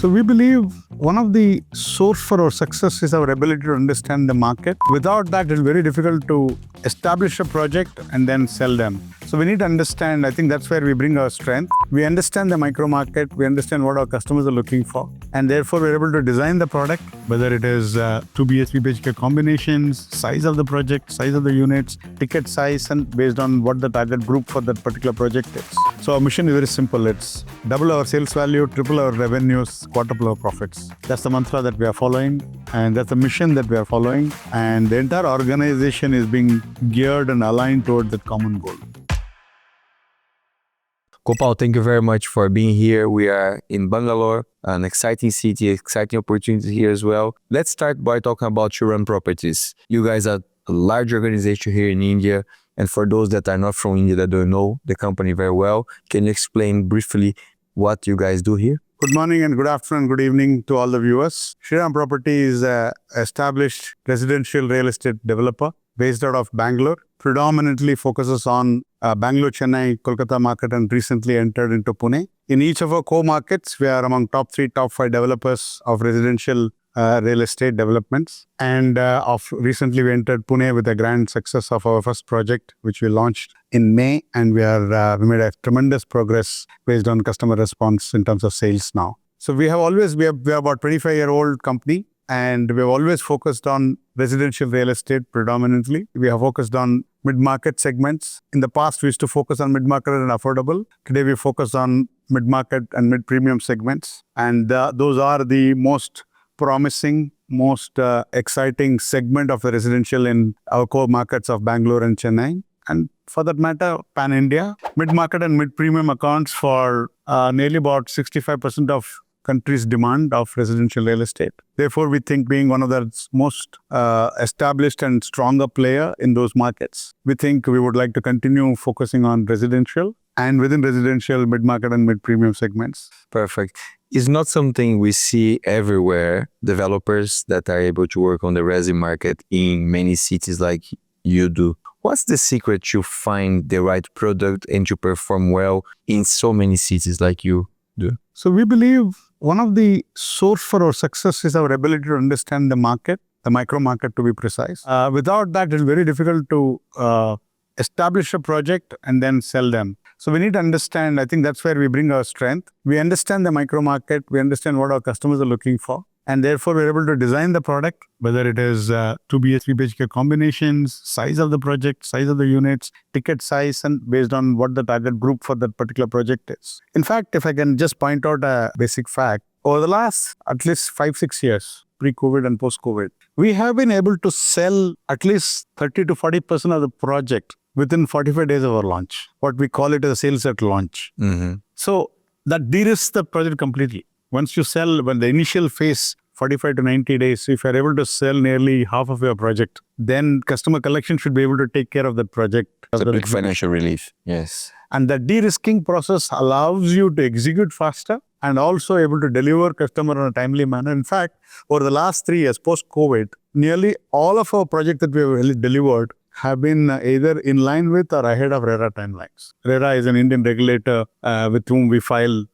So we believe one of the source for our success is our ability to understand the market. Without that, it's very difficult to establish a project and then sell them. So we need to understand, I think that's where we bring our strength. We understand the micro market, we understand what our customers are looking for, and therefore we're able to design the product, whether it is 2 BHP PHK combinations, size of the project, size of the units, ticket size, and based on what the target group for that particular project is. So our mission is very simple. It's double our sales value, triple our revenues, quadruple our profits. That's the mantra that we are following, and that's the mission that we are following. And the entire organization is being geared and aligned toward that common goal. Gopal, thank you very much for being here. We are in Bangalore, an exciting city, exciting opportunities here as well. Let's start by talking about Shriram Properties. You guys are a large organization here in India. And for those that are not from India that don't know the company very well, can you explain briefly what you guys do here? Good morning and good afternoon, good evening to all the viewers. Shriram Properties is an established residential real estate developer based out of Bangalore. Predominantly focuses on Bangalore, Chennai, Kolkata market, and recently entered into Pune. In each of our core markets, we are among top 3, top 5 developers of residential real estate developments. And recently we entered Pune with a grand success of our first project, which we launched in May. And we made a tremendous progress based on customer response in terms of sales now. So we are about 25-year-old company. And we have always focused on residential real estate predominantly. We have focused on mid-market segments. In the past, we used to focus on mid-market and affordable. Today, we focus on mid-market and mid-premium segments. And those are the most promising, most exciting segment of the residential in our core markets of Bangalore and Chennai. And for that matter, pan-India, mid-market and mid-premium accounts for nearly about 65% of country's demand of residential real estate. Therefore, we think being one of the most established and stronger player in those markets, we think we would like to continue focusing on residential and within residential, mid-market and mid-premium segments. Perfect. It's not something we see everywhere, developers that are able to work on the resi market in many cities like you do. What's the secret to find the right product and to perform well in so many cities like you do? So we believe one of the source for our success is our ability to understand the market, the micro market to be precise. Without that, it's very difficult to establish a project and then sell them. So we need to understand, I think that's where we bring our strength. We understand the micro market, we understand what our customers are looking for. And therefore, we're able to design the product, whether it is 2 BHP PHK combinations, size of the project, size of the units, ticket size, and based on what the target group for that particular project is. In fact, if I can just point out a basic fact, over the last at least 5-6 years, pre-COVID and post-COVID, we have been able to sell at least 30 to 40% of the project within 45 days of our launch. What we call it as a sales at launch. Mm-hmm. So that de-risks the project completely. Once you sell, when the initial phase, 45 to 90 days, if you're able to sell nearly half of your project, then customer collection should be able to take care of that project. It's a big financial relief, yes. And the de-risking process allows you to execute faster and also able to deliver customer in a timely manner. In fact, over the last 3 years, post-COVID, nearly all of our projects that we have delivered have been either in line with or ahead of RERA timelines. RERA is an Indian regulator with whom we file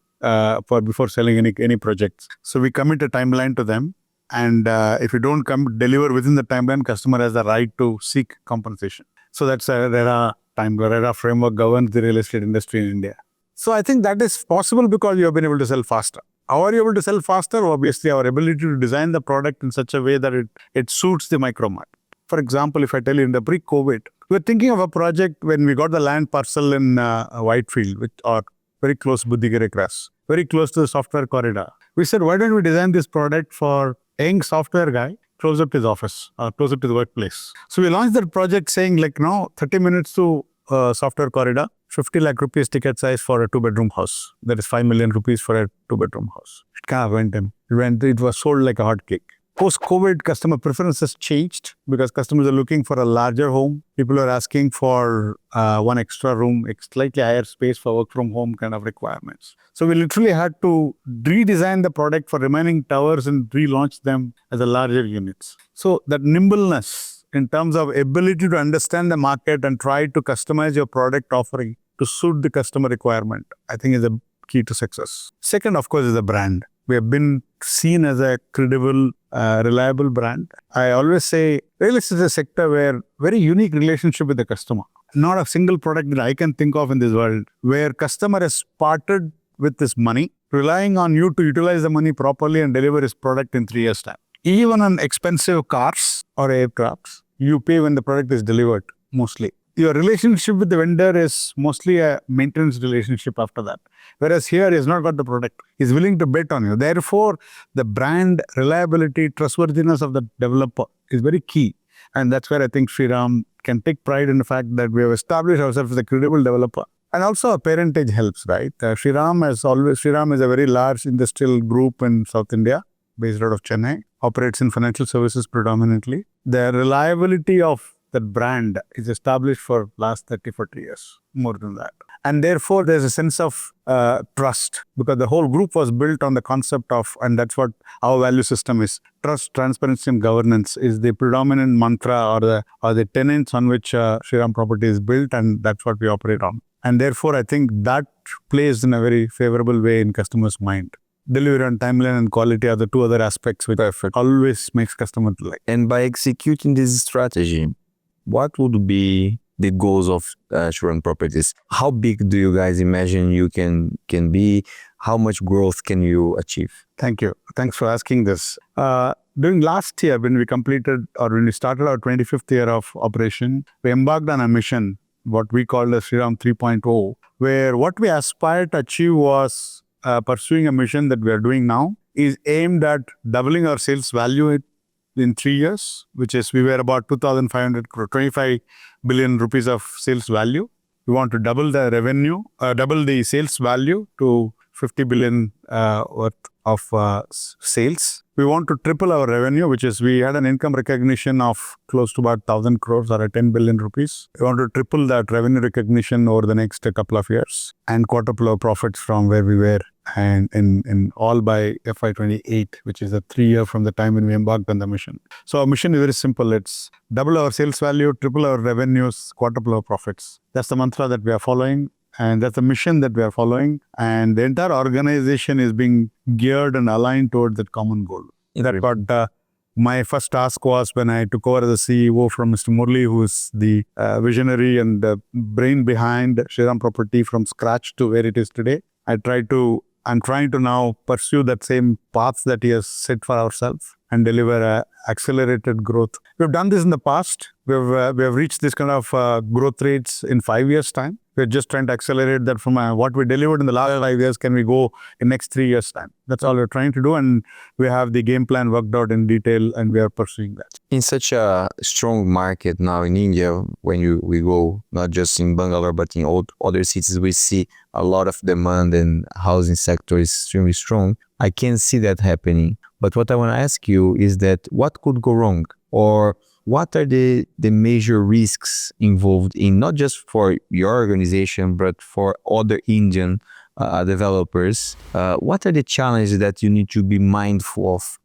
before selling any projects. So we commit a timeline to them. And if you don't deliver within the timeline, customer has the right to seek compensation. So that's a RERA framework governs the real estate industry in India. So I think that is possible because you have been able to sell faster. How are you able to sell faster? Obviously, our ability to design the product in such a way that it suits the micro market. For example, if I tell you in the pre-COVID, we were thinking of a project when we got the land parcel in Whitefield, or very close to Buddhigiri Cross, very close to the software corridor. We said, why don't we design this product for a young software guy close up to his office or close up to the workplace? So we launched that project saying 30 minutes to software corridor, 50 lakh rupees ticket size for a 2-bedroom house. That is 5 million rupees for a 2-bedroom house. It kind of went in. It was sold like a hotcake. Post-COVID, customer preferences changed because customers are looking for a larger home. People are asking for one extra room, slightly higher space for work from home kind of requirements. So we literally had to redesign the product for remaining towers and relaunch them as a larger units. So that nimbleness in terms of ability to understand the market and try to customize your product offering to suit the customer requirement, I think is a key to success. Second, of course, is the brand. We have been seen as a credible, reliable brand. I always say real estate is a sector where very unique relationship with the customer. Not a single product that I can think of in this world where customer has parted with his money, relying on you to utilize the money properly and deliver his product in 3 years' time. Even on expensive cars or aircrafts, you pay when the product is delivered, mostly. Your relationship with the vendor is mostly a maintenance relationship after that. Whereas here, he has not got the product. He's willing to bet on you. Therefore, the brand reliability, trustworthiness of the developer is very key. And that's where I think Shriram can take pride in the fact that we have established ourselves as a credible developer. And also our parentage helps, right? Shriram is a very large industrial group in South India, based out of Chennai, operates in financial services predominantly. The reliability of that brand is established for last 30, 40 years, more than that. And therefore, there's a sense of trust because the whole group was built on the concept of, and that's what our value system is. Trust, transparency, and governance is the predominant mantra or the tenets on which Shriram Property is built, and that's what we operate on. And therefore, I think that plays in a very favorable way in customers' mind. Delivery on timeline and quality are the two other aspects which always makes customers like. And by executing this strategy, what would be the goals of Shriram Properties? How big do you guys imagine you can be? How much growth can you achieve? Thank you. Thanks for asking this. During last year, when we started our 25th year of operation, we embarked on a mission, what we call the Shriram 3.0, where what we aspired to achieve was pursuing a mission that we are doing now is aimed at doubling our sales value in 3 years, which is we were about 2,500 crore, 25 billion rupees of sales value. We want to double the revenue, double the sales value to 50 billion worth of sales. We want to triple our revenue, which is we had an income recognition of close to about 1,000 crores or 10 billion rupees. We want to triple that revenue recognition over the next couple of years and quadruple our profits from where we were and in all by FY28, which is a 3 year from the time when we embarked on the mission. So our mission is very simple. It's double our sales value, triple our revenues, quadruple our profits. That's the mantra that we are following. And that's the mission that we are following. And the entire organization is being geared and aligned towards that common goal. That's what my first task was when I took over as the CEO from Mr. Murli, who is the visionary and the brain behind Shriram Property from scratch to where it is today. I'm trying to now pursue that same path that he has set for ourselves and deliver accelerated growth. We've done this in the past. We have reached this kind of growth rates in 5 years' time. We're just trying to accelerate that from what we delivered in the last 5 years. Can we go in next 3 years' time? That's all we're trying to do. And we have the game plan worked out in detail and we are pursuing that. In such a strong market now in India, when we go not just in Bangalore, but in all other cities, we see a lot of demand and housing sector is extremely strong. I can see that happening. But what I want to ask you is that what could go wrong? Or what are the major risks involved in not just for your organization, but for other Indian developers? What are the challenges that you need to be mindful of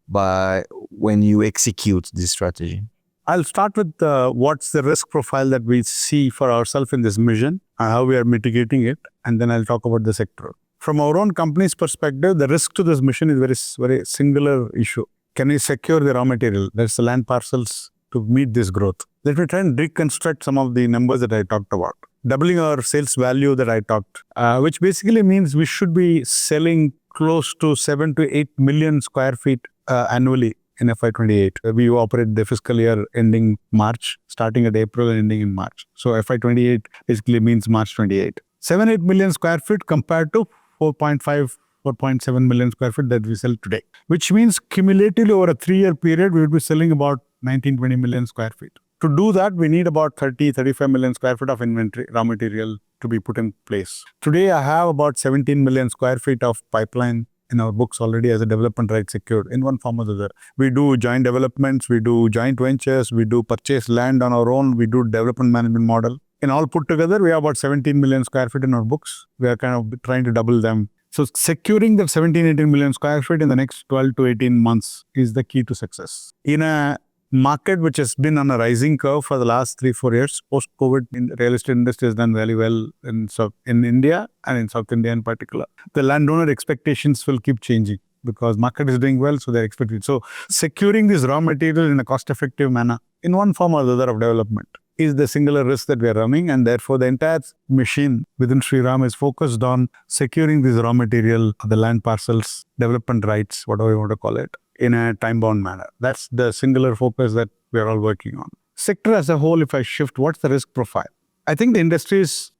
when you execute this strategy? I'll start with what's the risk profile that we see for ourselves in this mission and how we are mitigating it. And then I'll talk about the sector. From our own company's perspective, the risk to this mission is very singular issue. Can we secure the raw material? That's the land parcels to meet this growth. Let me try and reconstruct some of the numbers that I talked about. Doubling our sales value that I talked, which basically means we should be selling close to 7 to 8 million square feet annually in FY28. We operate the fiscal year ending March, starting at April and ending in March. So FY28 basically means March 28. 7-8 million square feet compared to 4.7 million square feet that we sell today, which means cumulatively over a 3-year period, we will be selling about 19-20 million square feet. To do that, we need about 30-35 million square feet of inventory, raw material to be put in place. Today, I have about 17 million square feet of pipeline in our books already as a development right secured in one form or the other. We do joint developments, we do joint ventures, we do purchase land on our own, we do development management model. In all put together, we have about 17 million square feet in our books. We are kind of trying to double them. So securing that 17-18 million square feet in the next 12 to 18 months is the key to success. In a market which has been on a rising curve for the last 3-4 years, post-COVID, in real estate industry has done really well in India and in South India in particular. The landowner expectations will keep changing. because market is doing well, so they're expected. So securing this raw material in a cost-effective manner in one form or the other of development is the singular risk that we are running, and therefore the entire machine within Shriram is focused on securing this raw material, the land parcels, development rights, whatever you want to call it, in a time-bound manner. That's the singular focus that we are all working on. Sector as a whole, if I shift, what's the risk profile? I think the industry is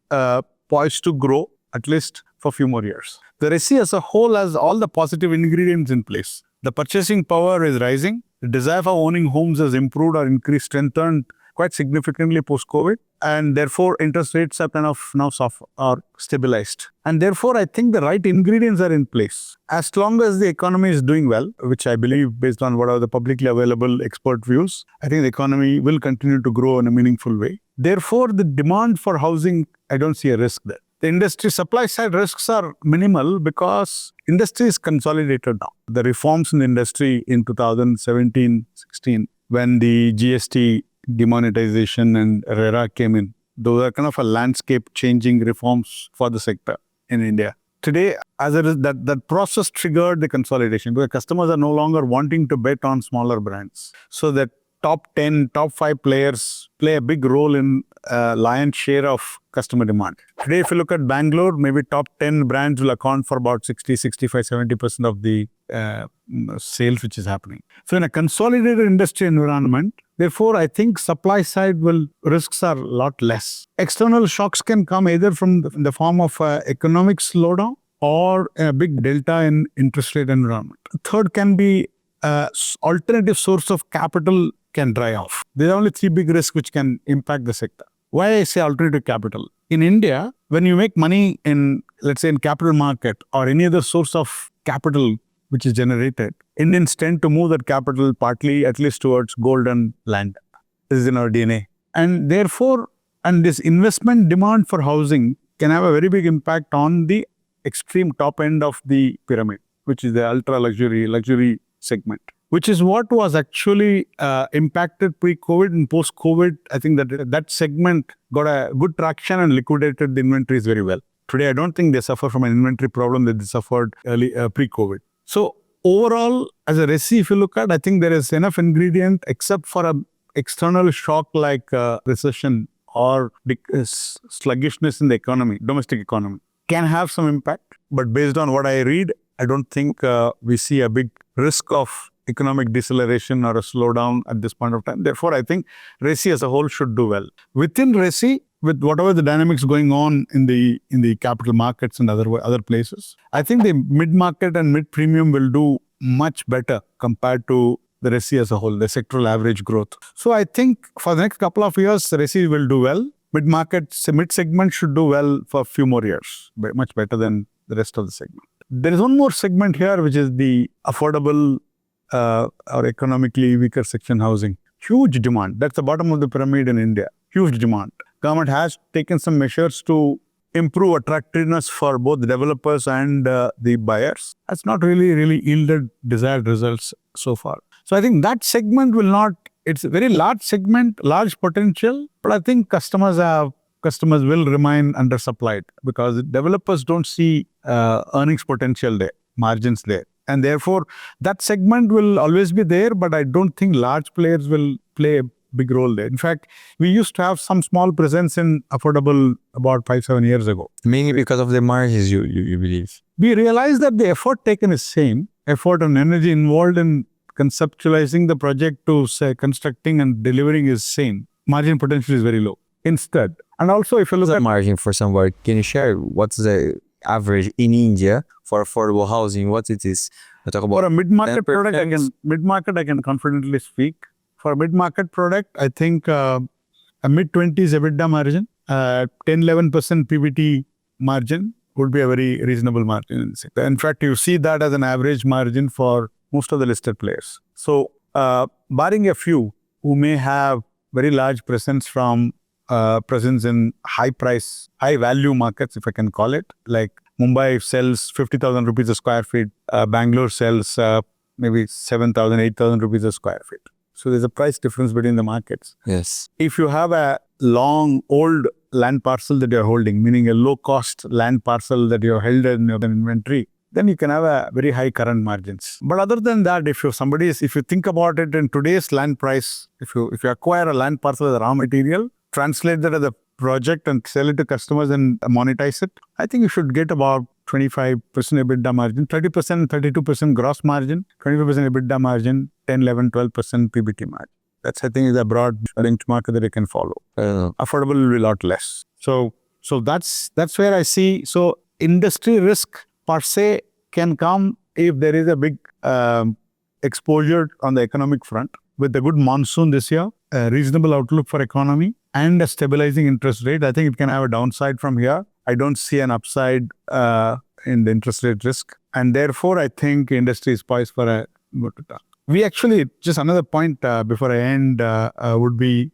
poised to grow at least for a few more years. The resi as a whole has all the positive ingredients in place. The purchasing power is rising. The desire for owning homes has improved or increased, strengthened quite significantly post-COVID. And therefore, interest rates are kind of now soft or stabilized. And therefore, I think the right ingredients are in place. As long as the economy is doing well, which I believe based on what are the publicly available expert views, I think the economy will continue to grow in a meaningful way. Therefore, the demand for housing, I don't see a risk there. The industry supply side risks are minimal because industry is consolidated now. The reforms in the industry in 2017-16, when the GST demonetization and RERA came in, those are kind of a landscape changing reforms for the sector in India. Today, as it is, that process triggered the consolidation because customers are no longer wanting to bet on smaller brands. So that top 10, top 5 players play a big role in lion's share of customer demand. Today, if you look at Bangalore, maybe top 10 brands will account for about 60, 65, 70% of the sales which is happening. So in a consolidated industry environment, therefore, I think supply side risks are a lot less. External shocks can come either from the form of economic slowdown or a big delta in interest rate environment. Third can be alternative source of capital can dry off. There are only 3 big risks which can impact the sector. Why I say alternative capital? In India, when you make money in, let's say, in capital market or any other source of capital which is generated, Indians tend to move that capital partly at least towards gold and land. This is in our DNA. And therefore, this investment demand for housing can have a very big impact on the extreme top end of the pyramid, which is the ultra luxury segment, which is what was actually impacted pre-COVID and post-COVID. I think that segment got a good traction and liquidated the inventories very well. Today, I don't think they suffer from an inventory problem that they suffered early pre-COVID. So overall, as a resi, if you look at, I think there is enough ingredient except for an external shock like recession or sluggishness in the economy, domestic economy, can have some impact. But based on what I read, I don't think we see a big risk of economic deceleration or a slowdown at this point of time. Therefore, I think resi as a whole should do well. Within resi, with whatever the dynamics going on in the capital markets and other places, I think the mid-market and mid-premium will do much better compared to the resi as a whole, the sectoral average growth. So I think for the next couple of years, resi will do well. Mid-market, mid-segment should do well for a few more years, much better than the rest of the segment. There is one more segment here, which is the affordable or economically weaker section housing. Huge demand. That's the bottom of the pyramid in India. Huge demand. Government has taken some measures to improve attractiveness for both the developers and the buyers. That's not really yielded desired results so far. So I think that segment will not, it's a very large segment, large potential, but I think customers will remain undersupplied because developers don't see earnings potential there, margins there. And therefore, that segment will always be there, but I don't think large players will play a big role there. In fact, we used to have some small presence in affordable about 5-7 years ago. Mainly because of the margins, you believe? We realized that the effort taken is same, effort and energy involved in conceptualizing the project to say constructing and delivering is same. Margin potential is very low. Instead, and also if you look at margin for somewhere, can you share what's the average in India for affordable housing? What it is? I talk about for a mid-market product, I can confidently speak. For a mid-market product, I think a mid-20s EBITDA margin, 10-11% PBT margin would be a very reasonable margin in the sector. In fact, you see that as an average margin for most of the listed players. So, barring a few who may have very large presence in high value markets, if I can call it, like Mumbai sells 50,000 rupees a square feet, Bangalore sells maybe 7,000, 8,000 rupees a square feet. So there's a price difference between the markets. Yes. If you have a long, old land parcel that you're holding, meaning a low-cost land parcel that you're held in your inventory, then you can have a very high current margins. But other than that, if you think about it in today's land price, if you acquire a land parcel as a raw material, translate that as a project and sell it to customers and monetize it, I think you should get about 25% EBITDA margin, 30%, 32% gross margin, 25% EBITDA margin, 10, 11, 12% PBT margin. That's, I think, is a broad benchmark that you can follow. Affordable will be a lot less. So that's where I see. So industry risk per se can come if there is a big exposure on the economic front. With the good monsoon this year, a reasonable outlook for economy, and a stabilizing interest rate, I think it can have a downside from here. I don't see an upside in the interest rate risk. And therefore, I think industry is poised for a good return. We actually, just another point before I end would be,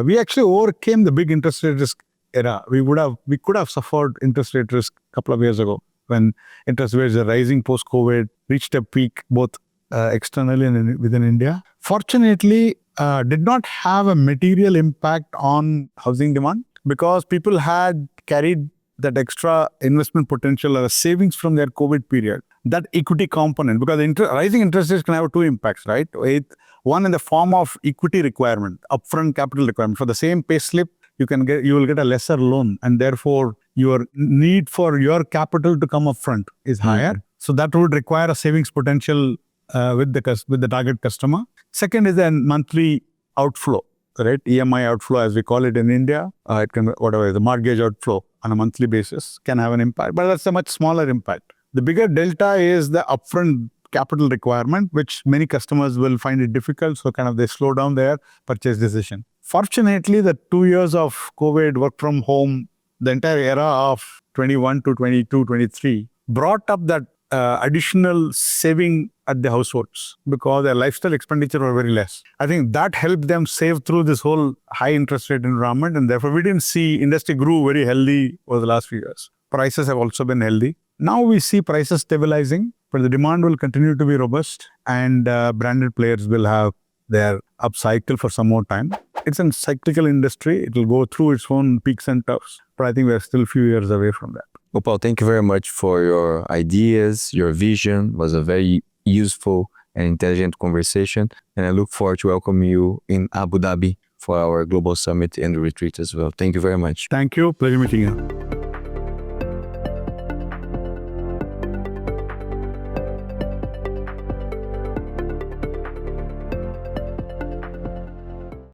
we actually overcame the big interest rate risk era. We could have suffered interest rate risk a couple of years ago when interest rates are rising post-COVID, reached a peak both externally and within India. Fortunately, did not have a material impact on housing demand because people had carried that extra investment potential or savings from their COVID period. That equity component, because rising interest rates can have two impacts, right? One in the form of equity requirement, upfront capital requirement. For the same pay slip, you will get a lesser loan, and therefore your need for your capital to come upfront is higher. So that would require a savings potential with the target customer. Second is a monthly outflow, right? EMI outflow, as we call it in India. It can, whatever, the mortgage outflow on a monthly basis can have an impact, but that's a much smaller impact. The bigger delta is the upfront capital requirement, which many customers will find it difficult. So kind of they slow down their purchase decision. Fortunately, the 2 years of COVID, work from home, the entire era of 21 to 22, 23 brought up that additional saving at the households because their lifestyle expenditure were very less. I think that helped them save through this whole high interest rate environment, and therefore we didn't see industry grew very healthy over the last few years. Prices have also been healthy. Now we see prices stabilizing, but the demand will continue to be robust, and branded players will have their up cycle for some more time. It's a cyclical industry. It will go through its own peaks and troughs, but I think we're still a few years away from that. Gopal, thank you very much for your ideas, your vision. It was a very useful and intelligent conversation. And I look forward to welcoming you in Abu Dhabi for our Global Summit and retreat as well. Thank you very much. Thank you. Pleasure meeting you.